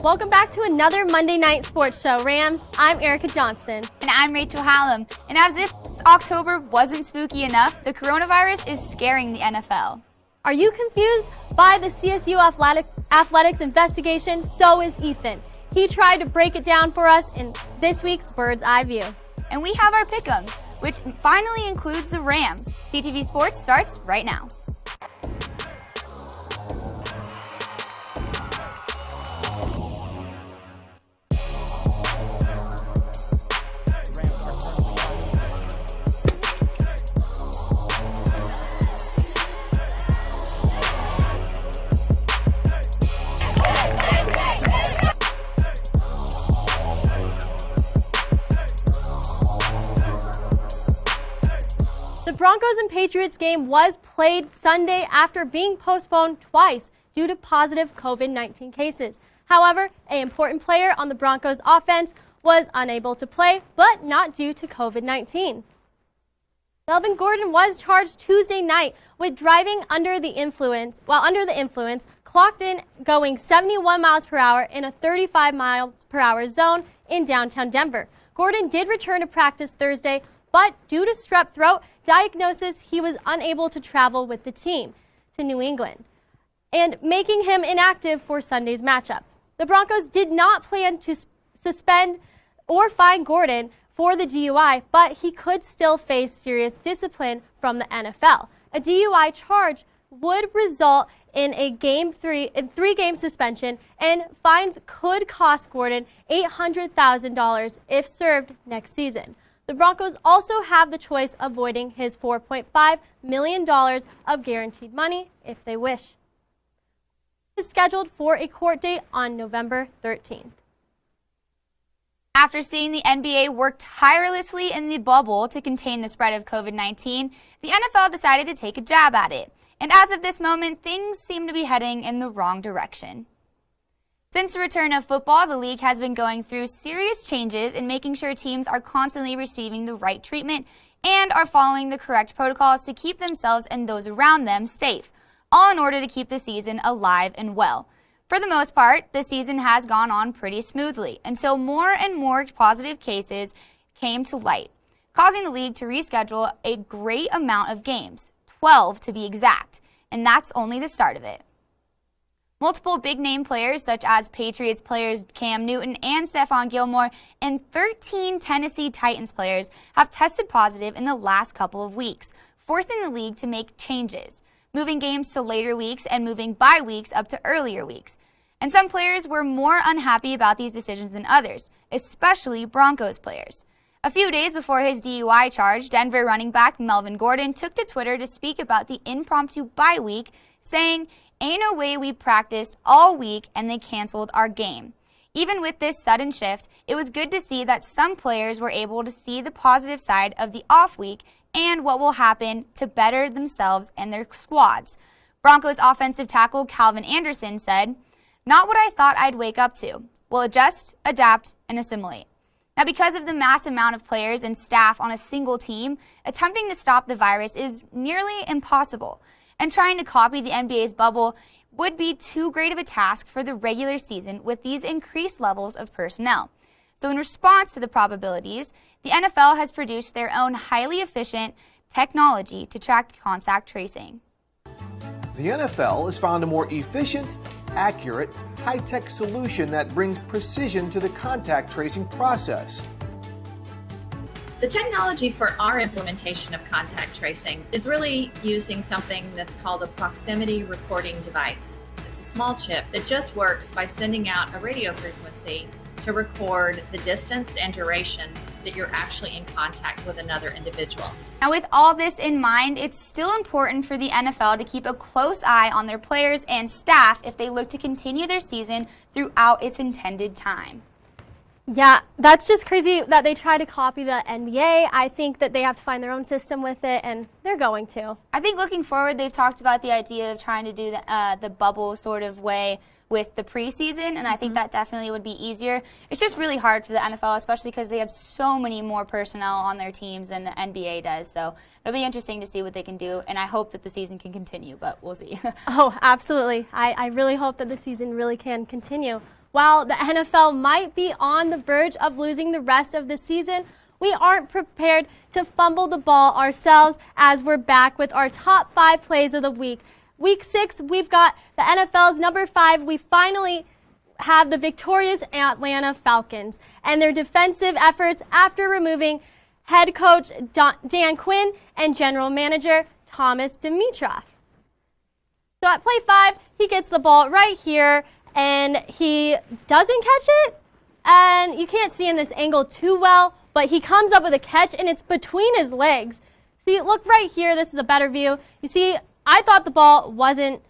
Welcome back to another Monday Night Sports Show, Rams. I'm Erica Johnson. And I'm Rachel Hallam. And as if October wasn't spooky enough, the coronavirus is scaring the NFL. Are you confused by the CSU athletics investigation? So is Ethan. He tried to break it down for us in this week's Bird's Eye View. And we have our Pickem, which finally includes the Rams. CTV Sports starts right now. The Broncos and Patriots game was played Sunday after being postponed twice due to positive COVID-19 cases. However, an important player on the Broncos offense was unable to play, but not due to COVID-19. Melvin Gordon was charged Tuesday night with driving under the influence, clocked in going 71 miles per hour in a 35 miles per hour zone in downtown Denver. Gordon did return to practice Thursday, but due to strep throat diagnosis, he was unable to travel with the team to New England, and making him inactive for Sunday's matchup. The Broncos did not plan to suspend or fine Gordon for the DUI, but he could still face serious discipline from the NFL. A DUI charge would result in a three-game suspension, and fines could cost Gordon $800,000 if served next season. The Broncos also have the choice of voiding his $4.5 million of guaranteed money if they wish. It is scheduled for a court date on November 13th. After seeing the NBA work tirelessly in the bubble to contain the spread of COVID-19, the NFL decided to take a jab at it. And as of this moment, things seem to be heading in the wrong direction. Since the return of football, the league has been going through serious changes in making sure teams are constantly receiving the right treatment and are following the correct protocols to keep themselves and those around them safe, all in order to keep the season alive and well. For the most part, the season has gone on pretty smoothly until more and more positive cases came to light, causing the league to reschedule a great amount of games, 12 to be exact, and that's only the start of it. Multiple big-name players, such as Patriots players Cam Newton and Stephon Gilmore, and 13 Tennessee Titans players have tested positive in the last couple of weeks, forcing the league to make changes, moving games to later weeks and moving bye weeks up to earlier weeks. And some players were more unhappy about these decisions than others, especially Broncos players. A few days before his DUI charge, Denver running back Melvin Gordon took to Twitter to speak about the impromptu bye week, saying, "Ain't no way we practiced all week and they canceled our game." Even with this sudden shift, it was good to see that some players were able to see the positive side of the off week and what will happen to better themselves and their squads. Broncos offensive tackle Calvin Anderson said, "Not what I thought I'd wake up to. We'll adjust, adapt, and assimilate." Now, because of the mass amount of players and staff on a single team, attempting to stop the virus is nearly impossible. And trying to copy the NBA's bubble would be too great of a task for the regular season with these increased levels of personnel. So in response to the probabilities, the NFL has produced their own highly efficient technology to track contact tracing. The NFL has found a more efficient, accurate, high-tech solution that brings precision to the contact tracing process. The technology for our implementation of contact tracing is really using something that's called a proximity recording device. It's a small chip that just works by sending out a radio frequency to record the distance and duration that you're actually in contact with another individual. Now, with all this in mind, it's still important for the NFL to keep a close eye on their players and staff if they look to continue their season throughout its intended time. Yeah, that's just crazy that they try to copy the NBA. I think that they have to find their own system with it, and they're going to. I think looking forward, they've talked about the idea of trying to do the bubble sort of way with the preseason, and I think that definitely would be easier. It's just really hard for the NFL, especially because they have so many more personnel on their teams than the NBA does. So it'll be interesting to see what they can do, and I hope that the season can continue, but we'll see. Oh, absolutely. I really hope that the season really can continue. While the NFL might be on the verge of losing the rest of the season, we aren't prepared to fumble the ball ourselves as we're back with our top 5 plays of the week. Week 6, we've got the NFL's number 5. We finally have the victorious Atlanta Falcons and their defensive efforts after removing head coach Dan Quinn and general manager Thomas Dimitroff. So at play 5, he gets the ball right here and he doesn't catch it. And you can't see in this angle too well, but he comes up with a catch and it's between his legs. See, look right here. This is a better view. You see, I thought the ball wasn't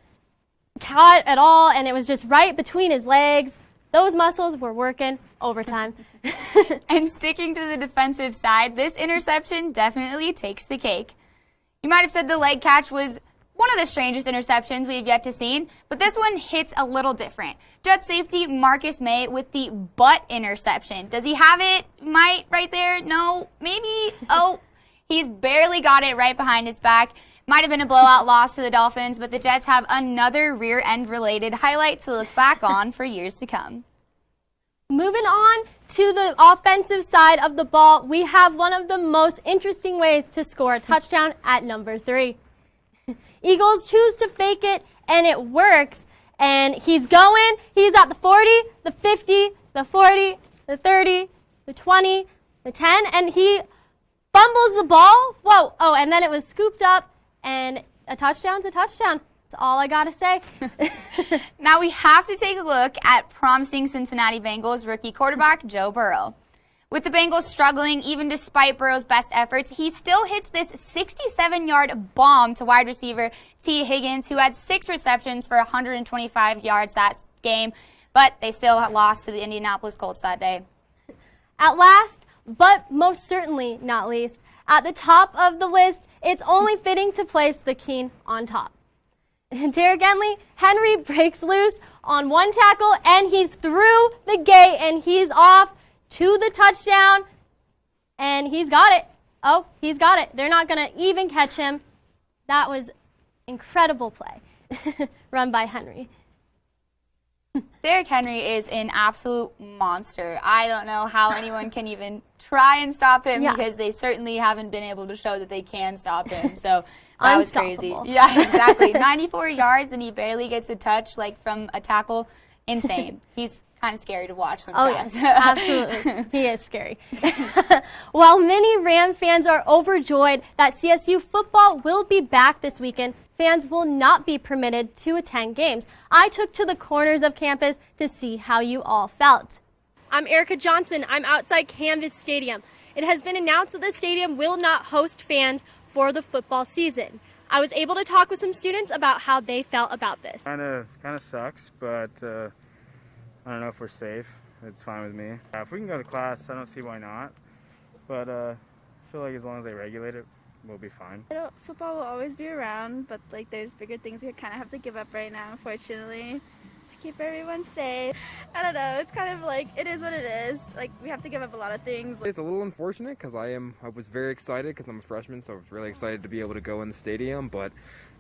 caught at all, and it was just right between his legs. Those muscles were working overtime. And sticking to the defensive side, this interception definitely takes the cake. You might have said the leg catch was one of the strangest interceptions we've yet to see, but this one hits a little different. Jets safety Marcus May with the butt interception. Does he have it? Might right there? No? Maybe? Oh, he's barely got it right behind his back. Might have been a blowout loss to the Dolphins, but the Jets have another rear-end related highlight to look back on for years to come. Moving on to the offensive side of the ball, we have one of the most interesting ways to score a touchdown at number 3. Eagles choose to fake it, and it works. And he's going. He's at the 40, the 50, the 40, the 30, the 20, the 10, and he fumbles the ball. Whoa. Oh, and then it was scooped up. And a touchdown's a touchdown. That's all I got to say. Now we have to take a look at promising Cincinnati Bengals rookie quarterback Joe Burrow. With the Bengals struggling, even despite Burrow's best efforts, he still hits this 67-yard bomb to wide receiver T. Higgins, who had 6 receptions for 125 yards that game, but they still lost to the Indianapolis Colts that day. At last, but most certainly not least, at the top of the list, it's only fitting to place the king on top. Derrick Henry breaks loose on one tackle, and he's through the gate, and he's off to the touchdown, and he's got it. Oh, he's got it. They're not going to even catch him. That was incredible play run by Henry. Derrick Henry is an absolute monster. I don't know how anyone can even try and stop him because they certainly haven't been able to show that they can stop him. So that was crazy. Yeah, exactly. 94 yards and he barely gets a touch like from a tackle. Insane. He's kind of scary to watch sometimes. Oh, yeah, absolutely. He is scary. While many Ram fans are overjoyed that CSU football will be back this weekend, fans will not be permitted to attend games. I took to the corners of campus to see how you all felt. I'm Erica Johnson. I'm outside Canvas Stadium. It has been announced that the stadium will not host fans for the football season. I was able to talk with some students about how they felt about this. Kind of sucks, but I don't know if we're safe. It's fine with me. If we can go to class, I don't see why not. But I feel like as long as they regulate it, we'll be fine. Football will always be around, but like there's bigger things we kind of have to give up right now, unfortunately, to keep everyone safe. I don't know. It's kind of like it is what it is. Like we have to give up a lot of things. It's a little unfortunate because I was very excited because I'm a freshman, so I was really excited to be able to go in the stadium. But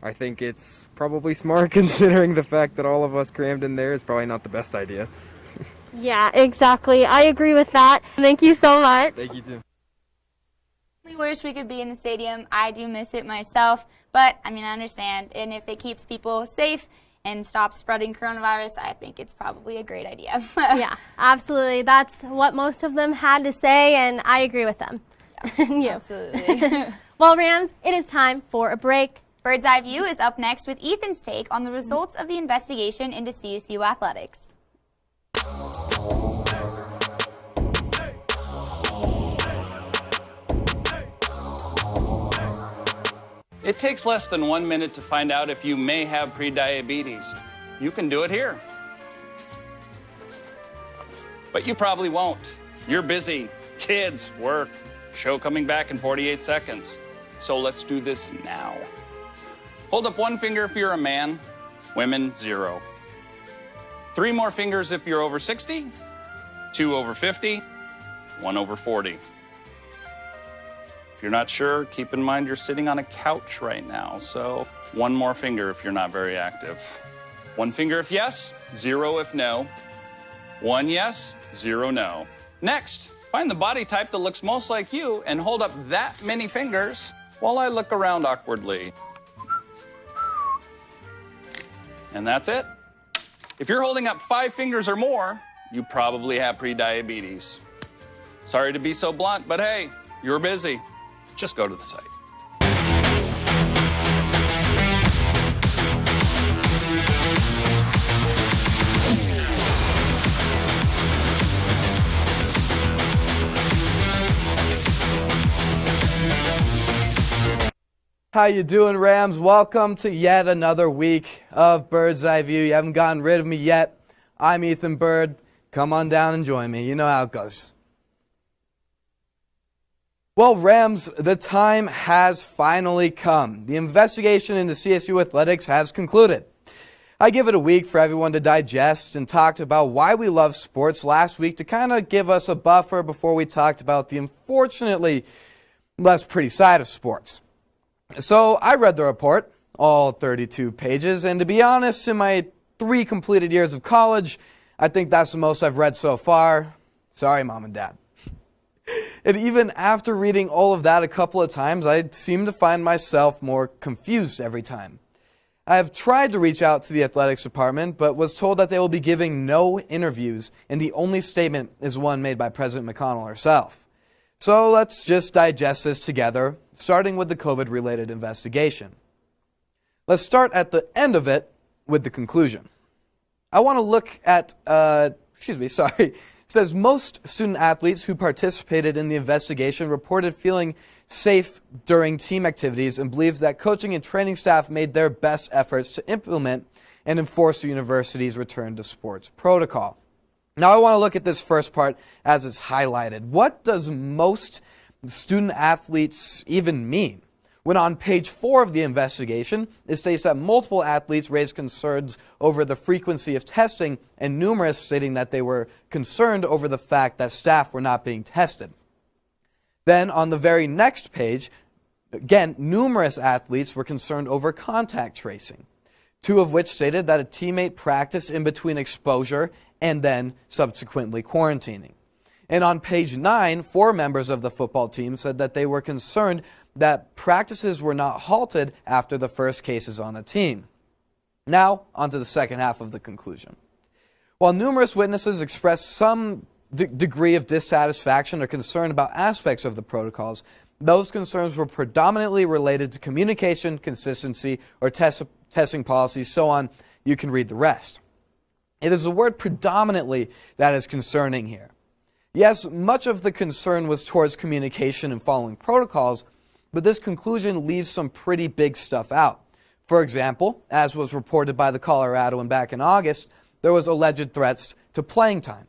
I think it's probably smart considering the fact that all of us crammed in there is probably not the best idea. Yeah, exactly. I agree with that. Thank you so much. Thank you too. We wish we could be in the stadium. I do miss it myself, but I mean, I understand. And if it keeps people safe and stops spreading coronavirus, I think it's probably a great idea. Yeah, absolutely. That's what most of them had to say, and I agree with them. Yeah, absolutely. Well, Rams, it is time for a break. Bird's Eye View is up next with Ethan's take on the results of the investigation into CSU athletics. It takes less than 1 minute to find out if you may have prediabetes. You can do it here. But you probably won't. You're busy. Kids, work, show coming back in 48 seconds. So let's do this now. Hold up one finger if you're a man, women, 0. 3 more fingers if you're over 60, 2 over 50, 1 over 40. If you're not sure, keep in mind you're sitting on a couch right now, so 1 more finger if you're not very active. 1 finger if yes, 0 if no. 1 yes, 0 no. Next, find the body type that looks most like you and hold up that many fingers while I look around awkwardly. And that's it. If you're holding up 5 fingers or more, you probably have prediabetes. Sorry to be so blunt, but hey, you're busy. Just go to the site. How you doing, Rams? Welcome to yet another week of Bird's Eye View. You haven't gotten rid of me yet. I'm Ethan Bird. Come on down and join me. You know how it goes. Well, Rams, the time has finally come. The investigation into CSU athletics has concluded. I give it a week for everyone to digest and talked about why we love sports last week to kind of give us a buffer before we talked about the unfortunately less pretty side of sports. So I read the report, all 32 pages, and to be honest, in my 3 completed years of college, I think that's the most I've read so far. Sorry, Mom and Dad. And even after reading all of that a couple of times, I seem to find myself more confused every time. I have tried to reach out to the athletics department, but was told that they will be giving no interviews, and the only statement is one made by President McConnell herself. So let's just digest this together, starting with the COVID-related investigation. Let's start at the end of it with the conclusion. I want to look at, It says most student athletes who participated in the investigation reported feeling safe during team activities and believed that coaching and training staff made their best efforts to implement and enforce the university's return to sports protocol. Now I want to look at this first part as it's highlighted. What does most student athletes even mean? When on page 4 of the investigation, it states that multiple athletes raised concerns over the frequency of testing and numerous stating that they were concerned over the fact that staff were not being tested. Then on the very next page, again, numerous athletes were concerned over contact tracing, 2 of which stated that a teammate practiced in between exposure and then subsequently quarantining. And on page 9, 4 members of the football team said that they were concerned that practices were not halted after the first cases on the team. Now, onto the second half of the conclusion. While numerous witnesses expressed some degree of dissatisfaction or concern about aspects of the protocols, those concerns were predominantly related to communication, consistency, or testing policies, so on. You can read the rest. It is the word predominantly that is concerning here. Yes, much of the concern was towards communication and following protocols, but this conclusion leaves some pretty big stuff out. For example, as was reported by the Coloradoan back in August, there was alleged threats to playing time.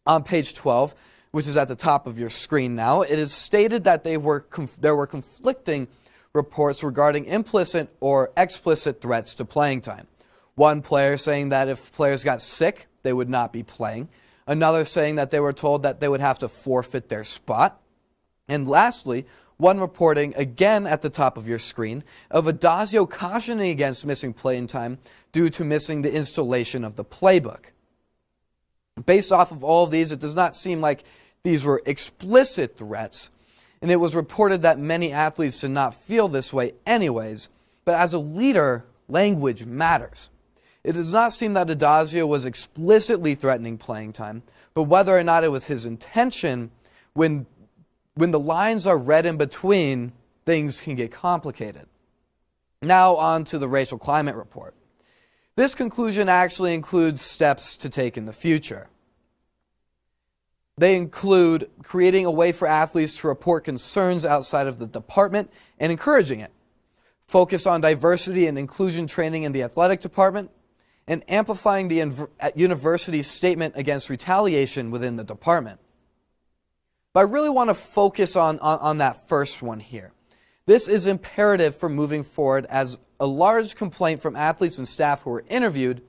On page 12, which is at the top of your screen now, it is stated that there were conflicting reports regarding implicit or explicit threats to playing time. One player saying that if players got sick, they would not be playing. Another saying that they were told that they would have to forfeit their spot. And lastly, one reporting, again at the top of your screen, of Adazio cautioning against missing playing time due to missing the installation of the playbook. Based off of all of these, it does not seem like these were explicit threats, and it was reported that many athletes did not feel this way anyways, but as a leader, language matters. It does not seem that Adazio was explicitly threatening playing time, but whether or not it was his intention, when the lines are read in between, things can get complicated. Now on to the racial climate report. This conclusion actually includes steps to take in the future. They include creating a way for athletes to report concerns outside of the department and encouraging it, focus on diversity and inclusion training in the athletic department, and amplifying the university's statement against retaliation within the department. But I really want to focus on that first one here. This is imperative for moving forward, as a large complaint from athletes and staff who were interviewed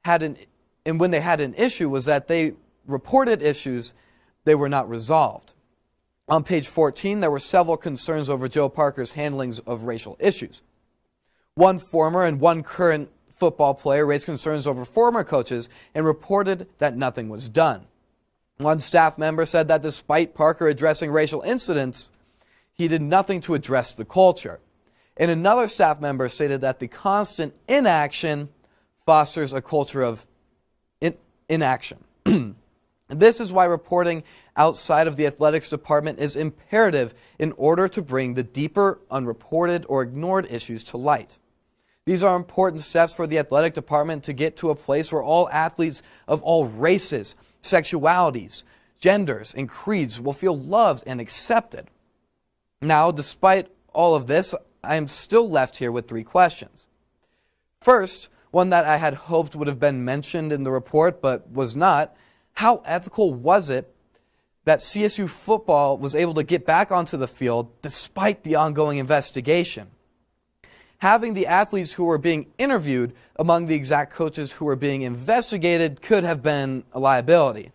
and when they had an issue was that they reported issues, they were not resolved. On page 14, there were several concerns over Joe Parker's handlings of racial issues. One former and one current football player raised concerns over former coaches and reported that nothing was done. One staff member said that despite Parker addressing racial incidents, he did nothing to address the culture. And another staff member stated that the constant inaction fosters a culture of inaction. This is why reporting outside of the athletics department is imperative in order to bring the deeper, unreported, or ignored issues to light. These are important steps for the athletic department to get to a place where all athletes of all races, sexualities, genders, and creeds will feel loved and accepted. Now, despite all of this, I am still left here with 3 questions. First, one that I had hoped would have been mentioned in the report but was not: how ethical was it that CSU football was able to get back onto the field despite the ongoing investigation? Having the athletes who were being interviewed among the exact coaches who were being investigated could have been a liability.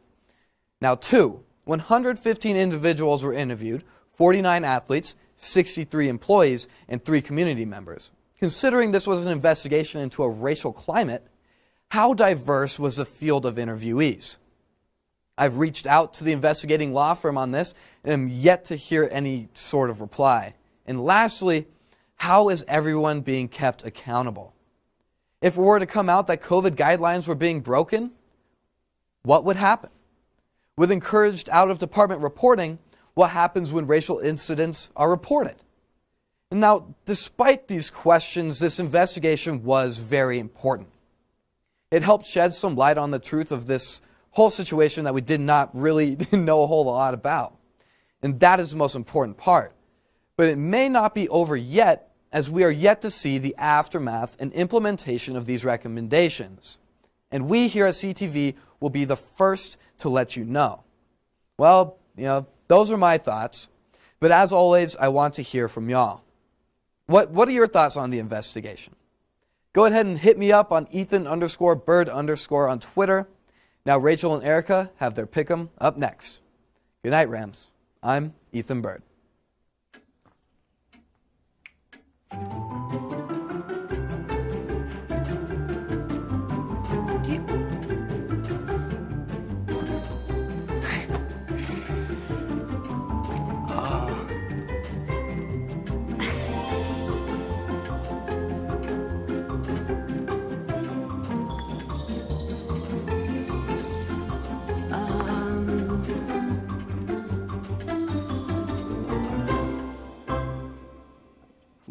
Now, 2, 115 individuals were interviewed, 49 athletes, 63 employees, and 3 community members. Considering this was an investigation into a racial climate, how diverse was the field of interviewees? I've reached out to the investigating law firm on this and am yet to hear any sort of reply. And lastly, how is everyone being kept accountable? If it were to come out that COVID guidelines were being broken, what would happen? With encouraged out-of-department reporting, what happens when racial incidents are reported? And now, despite these questions, this investigation was very important. It helped shed some light on the truth of this whole situation that we did not really know a whole lot about. And that is the most important part. But it may not be over yet, as we are yet to see the aftermath and implementation of these recommendations. And we here at CTV will be the first to let you know. Well, those are my thoughts. But as always, I want to hear from y'all. What are your thoughts on the investigation? Go ahead and hit me up on Ethan_Bird_ on Twitter. Now Rachel and Erica have their Pick'em up next. Good night, Rams. I'm Ethan Bird.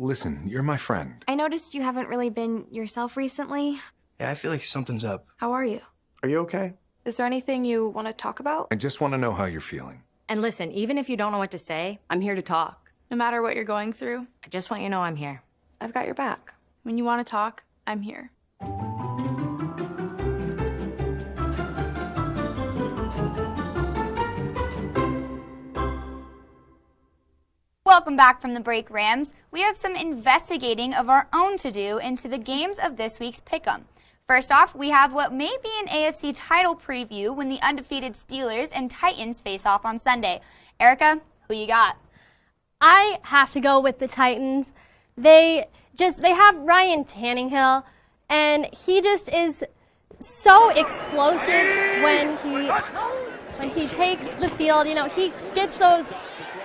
Listen, you're my friend. I noticed you haven't really been yourself recently. Yeah, I feel like something's up. How are you? Are you okay? Is there anything you want to talk about? I just want to know how you're feeling. And listen, even if you don't know what to say, I'm here to talk. No matter what you're going through, I just want you to know I'm here. I've got your back. When you want to talk, I'm here. Welcome back from the break, Rams. We have some investigating of our own to do into the games of this week's Pick'em. First off, we have what may be an AFC title preview when the undefeated Steelers and Titans face off on Sunday. Erica, who you got? I have to go with the Titans. They have Ryan Tannehill, and he just is so explosive when he takes the field. He gets those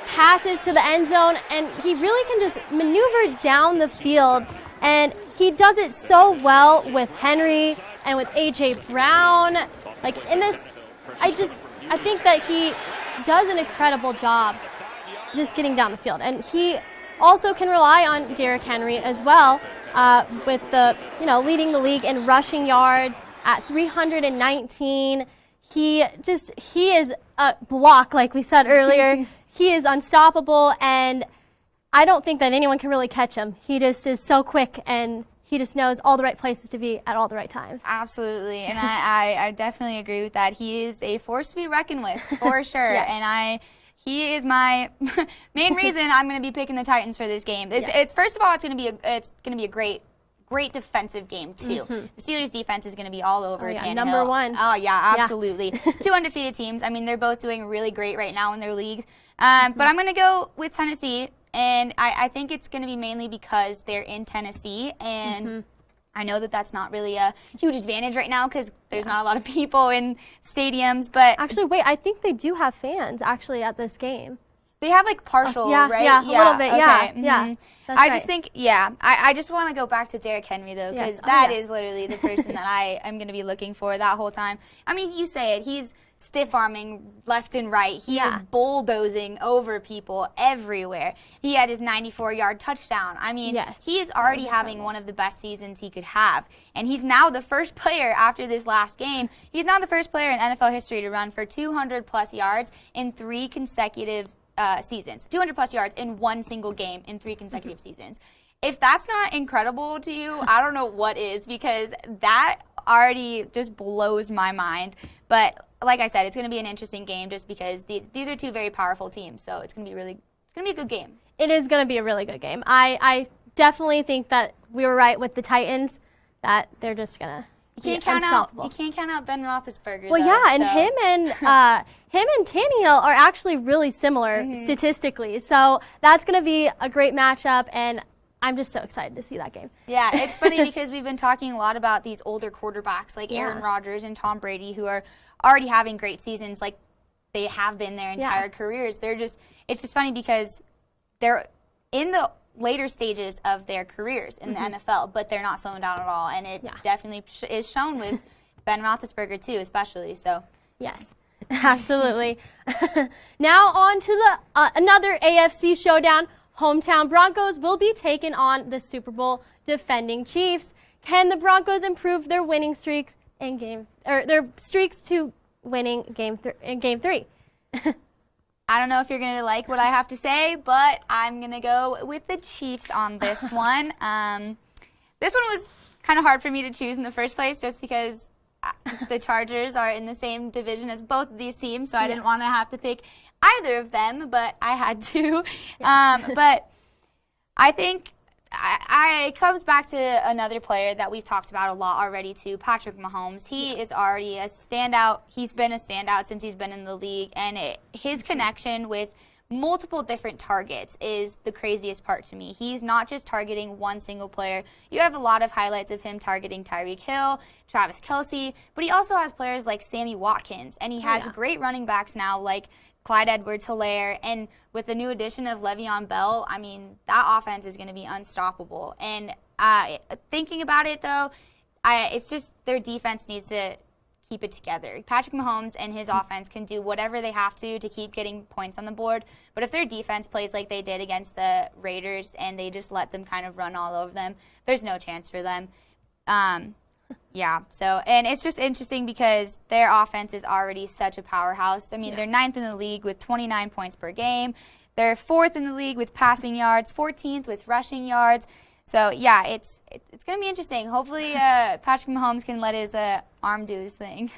passes to the end zone, and he really can just maneuver down the field, and he does it so well with Henry and with A.J. Brown. I think that he does an incredible job just getting down the field, and he also can rely on Derrick Henry as well, with leading the league in rushing yards at 319. He is a block, like we said earlier. He is unstoppable, and I don't think that anyone can really catch him. He just is so quick, and he just knows all the right places to be at all the right times. Absolutely, and I definitely agree with that. He is a force to be reckoned with, for sure. Yes. And he is my main reason I'm going to be picking the Titans for this game. It's first of all, it's going to be a great defensive game too. Mm-hmm. The Steelers defense is going to be all over Tannehill. Number one. Oh yeah, absolutely. Yeah. 2 undefeated teams. I mean, they're both doing really great right now in their leagues. But I'm going to go with Tennessee, and I think it's going to be mainly because they're in Tennessee, and I know that that's not really a huge advantage right now because there's not a lot of people in stadiums, but... Actually, wait, I think they do have fans, actually, at this game. They have, like, partial, right? Yeah, a little bit, okay. yeah. That's I right. just think, I just want to go back to Derrick Henry, though, because that is literally the person that I am going to be looking for that whole time. I mean, you say it, he's stiff-arming left and right. He is bulldozing over people everywhere. He had his 94-yard touchdown. I mean, he is already having one of the best seasons he could have. And he's now the first player after this last game. He's now the first player in NFL history to run for 200-plus yards in 3 consecutive seasons. 200-plus yards in one single game in 3 consecutive seasons. If that's not incredible to you, I don't know what is, because that already just blows my mind. But like I said, it's going to be an interesting game just because these are 2 very powerful teams. So it's going to be a good game. It is going to be a really good game. I definitely think that we were right with the Titans, that they're just going to You can't count out Ben Roethlisberger. Well, though, and him and Tannehill are actually really similar statistically. So that's going to be a great matchup, and I'm just so excited to see that game. Yeah, it's funny because we've been talking a lot about these older quarterbacks like Aaron Rodgers and Tom Brady, who are already having great seasons like they have been their entire careers. It's just funny because they're in the later stages of their careers in the NFL, but they're not slowing down at all, and it definitely is shown with Ben Roethlisberger too, especially. So yes, absolutely. Now on to the another AFC showdown. Hometown Broncos will be taking on the Super Bowl defending Chiefs. Can the Broncos improve their winning streaks in their streaks to winning in Game 3? I don't know if you're going to like what I have to say, but I'm going to go with the Chiefs on this one. This one was kind of hard for me to choose in the first place just because the Chargers are in the same division as both of these teams, so I didn't want to have to pick either of them, but I had to. But I think it comes back to another player that we've talked about a lot already too, Patrick Mahomes. He is already a standout. He's been a standout since he's been in the league, and his connection with multiple different targets is the craziest part to me. He's not just targeting one single player. You have a lot of highlights of him targeting Tyreek Hill, Travis Kelce, but he also has players like Sammy Watkins, and he has great running backs now like Clyde Edwards-Helaire, and with the new addition of Le'Veon Bell, I mean, that offense is going to be unstoppable. And thinking about it, though, it's just their defense needs to keep it together. Patrick Mahomes and his offense can do whatever they have to keep getting points on the board, but if their defense plays like they did against the Raiders and they just let them kind of run all over them, there's no chance for them. And it's just interesting because their offense is already such a powerhouse. I mean, they're 9th in the league with 29 points per game. They're 4th in the league with passing yards, 14th with rushing yards. So, yeah, it's going to be interesting. Hopefully, Patrick Mahomes can let his arm do his thing.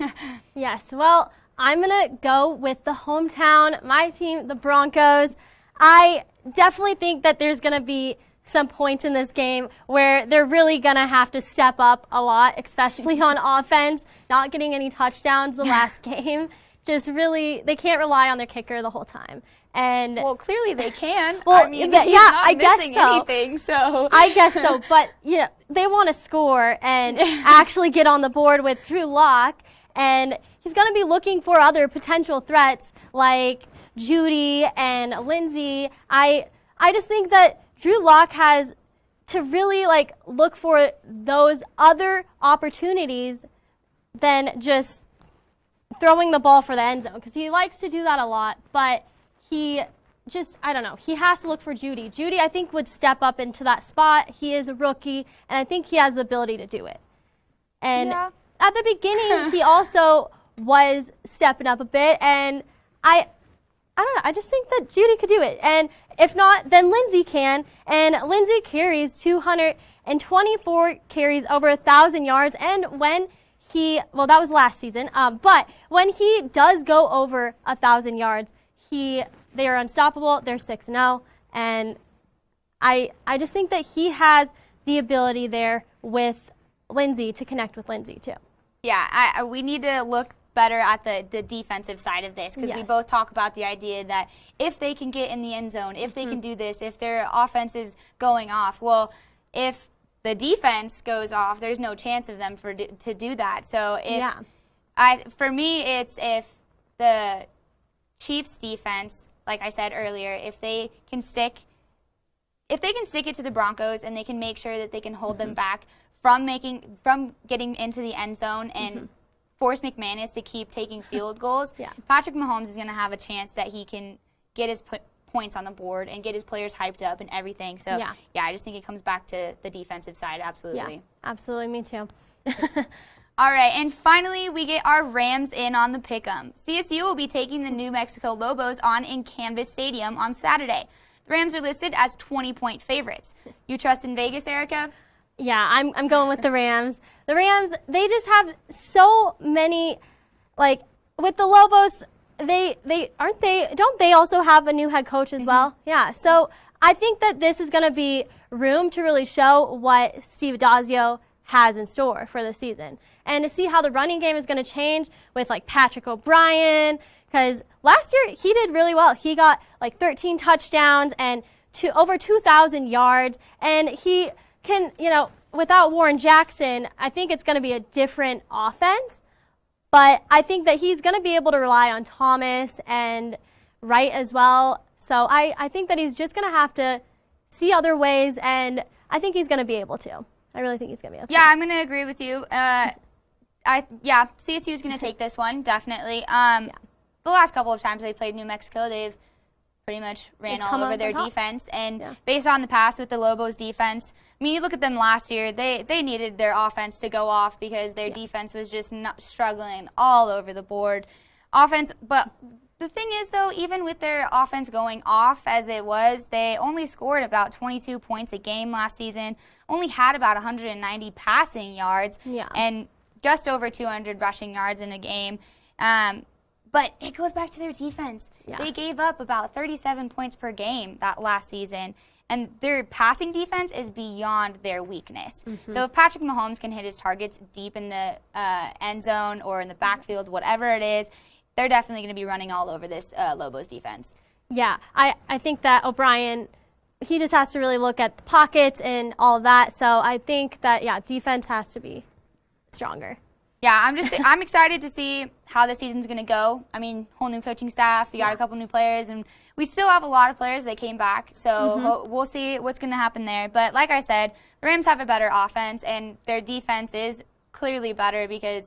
Yes, well, I'm going to go with the hometown, my team, the Broncos. I definitely think that there's going to be some points in this game where they're really going to have to step up a lot, especially on offense, not getting any touchdowns the last game. Just really, they can't rely on their kicker the whole time. And well, clearly they can. Well, I mean, he's not missing anything, so. I guess so, but they want to score and actually get on the board with Drew Lock, and he's going to be looking for other potential threats like Judy and Lindsey. I just think that Drew Lock has to really look for those other opportunities than just throwing the ball for the end zone, because he likes to do that a lot, but he just, I don't know, he has to look for Judy. Judy, I think, would step up into that spot. He is a rookie, and I think he has the ability to do it. And at the beginning, he also was stepping up a bit, and I don't know, I just think that Judy could do it. And if not, then Lindsey can, and Lindsey carries 224 carries over 1,000 yards, and when well, that was last season, but when he does go over 1,000 yards, they are unstoppable. They're 6-0, and I just think that he has the ability there with Lindsey to connect with Lindsey too. Yeah, we need to look better at the defensive side of this, because we both talk about the idea that if they can get in the end zone, if they can do this, if their offense is going off, well, if the defense goes off, there's no chance of them to do that. So for me, it's if the Chiefs defense, like I said earlier, if they can stick it to the Broncos and they can make sure that they can hold them back from getting into the end zone and force McManus to keep taking field goals, Patrick Mahomes is going to have a chance that he can get his points on the board and get his players hyped up and everything. So, I just think it comes back to the defensive side, absolutely. Yeah, absolutely, me too. All right, and finally, we get our Rams in on the Pick'em. CSU will be taking the New Mexico Lobos on in Canvas Stadium on Saturday. The Rams are listed as 20-point favorites. You trust in Vegas, Erica? Yeah, I'm going with the Rams. The Rams, they just have so many, like, with the Lobos, don't they also have a new head coach as well? Yeah, so I think that this is going to be room to really show what Steve Adazio has in store for the season. And to see how the running game is going to change with like Patrick O'Brien, because last year he did really well. He got like 13 touchdowns and over 2,000 yards, and he can, without Warren Jackson, I think it's going to be a different offense. But I think that he's going to be able to rely on Thomas and Wright as well. So I think that he's just going to have to see other ways, and I think he's going to be able to. I really think he's going to be able to. Yeah, I'm going to agree with you. CSU is going to take this one, definitely. The last couple of times they played New Mexico, they've pretty much ran all over their defense. And based on the past with the Lobos defense, I mean, you look at them last year, they needed their offense to go off because their defense was just not struggling all over the board. But the thing is, though, even with their offense going off as it was, they only scored about 22 points a game last season, only had about 190 passing yards, and just over 200 rushing yards in a game. But it goes back to their defense. They gave up about 37 points per game that last season, and their passing defense is beyond their weakness. So if Patrick Mahomes can hit his targets deep in the end zone or in the backfield, whatever it is, they're definitely going to be running all over this Lobos defense. Yeah, I think that O'Brien, he just has to really look at the pockets and all of that. So I think that, defense has to be stronger. Yeah, I'm excited to see how the season's going to go. I mean, whole new coaching staff, we got a couple new players, and we still have a lot of players that came back. So we'll see what's going to happen there. But like I said, the Rams have a better offense, and their defense is clearly better because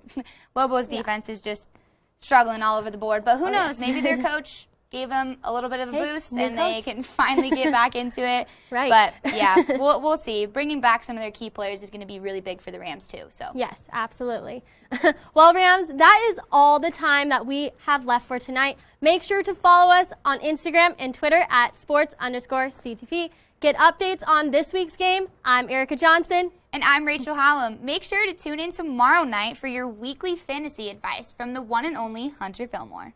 Lobos' defense is just struggling all over the board. But who knows? Maybe their coach gave them a little bit of a boost, and they can finally get back into it. But yeah, we'll see. Bringing back some of their key players is going to be really big for the Rams too. So yes, absolutely. Well, Rams, that is all the time that we have left for tonight. Make sure to follow us on Instagram and Twitter at sports_CTV. Get updates on this week's game. I'm Erica Johnson. And I'm Rachel Hallam. Make sure to tune in tomorrow night for your weekly fantasy advice from the one and only Hunter Fillmore.